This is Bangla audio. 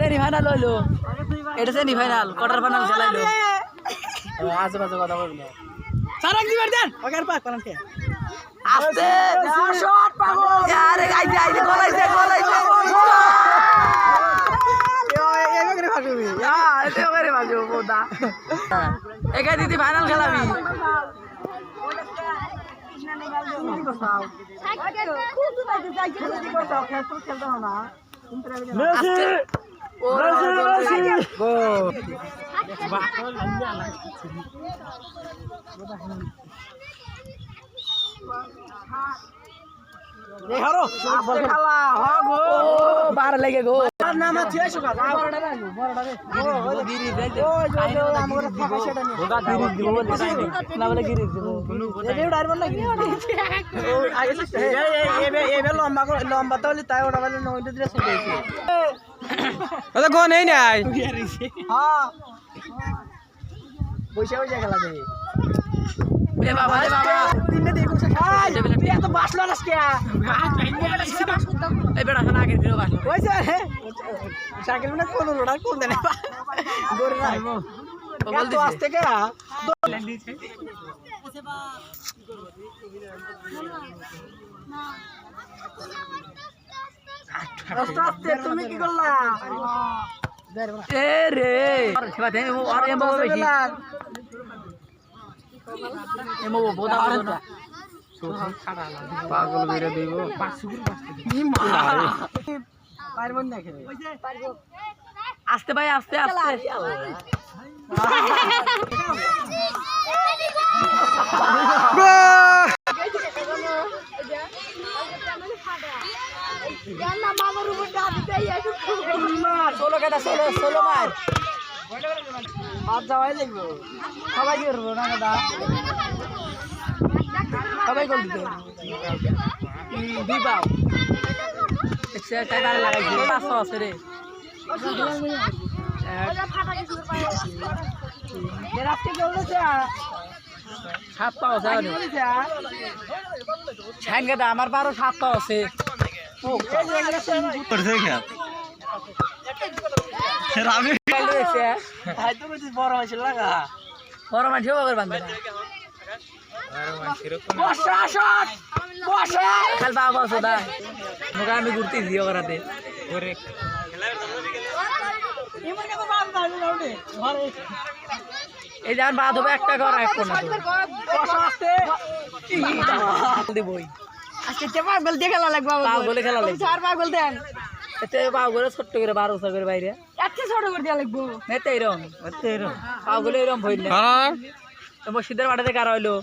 সেমিফাইনাল হইলো, এটা সেমিফাইনাল, কোয়ার্টার ফাইনাল খেলাইলো। আজেবাজে কথা বলবি না। সারাক দিবার দেন ওকের পাক কোন কে আস্তে শট পাগল আরে আইছে আইছে গলাইছে গলাইছে এগো করে ফাটুবি হ্যাঁ এতে করে বাজো বোদা একা দিদি ফাইনাল খেলাবি बार लगे गो লম্বা তো তাই ওটা গো নেই নাই বসে বসে খেলা দেবে বাবা রে বাবা তিনটে দিয়ে কোন খাই এত বাসলো না কে এই বেটা খানা আগে দিও বাসলো কইছে সাইকেল মানে কোন রোডা কোন দেনে গোরে না বল দিছে আস্তে কে ল্যান্ড দিছে আস্তে আস্তে তুমি কি করলা এ রে সেবা দেন আর এমবো বেশি এমো বোদা না পাগল বেরে দেব পারবো না খেলে পারবো আস্তে ভাই আস্তে আস্তে না মামার উপর দাঁত দেই একটু সোলো কেটা সোলো সোলো মার আজ যাওয়াই লাগবে সবাই কি করবো না দাদা সবাই গোল দিতে দিবাও সে টাকা লাগাইছে 500 আছে রে ফাটা কিছু পায় এর আজকে বলছে 7 পাও আছে ছাইন গাদা আমার 12 7 পাও আছে ও এই যে করছে কি রামি কাল হইছে আই তো কিছু বড় হইছিল লাগা বড় মানুষ ওগর বান্ধে না বড় মানুষ এরকম বসা শট বসা খাল বাবা সদা মুগা আমি ঘুরতে দিও করাতে ওরে খেলার দাও এমন কেন বাপ দাঁড়িয়ে রাউন্ডে ঘরে এই জান বাদ হবে একটা ঘর এক কোণা বসা আসতে দেবই আজকে যে পাগল দিয়ে খেলা লাগবে পাগল খেলা লাগবে চার পাগল দেন এতে পাগল ছোট করে 1200 করে বাইরে এত ছোট করে দেয়া লাগবে এতে এরকম পাগল এরকম হইল না তো মসজিদের মাঠে থেকে আর হইলো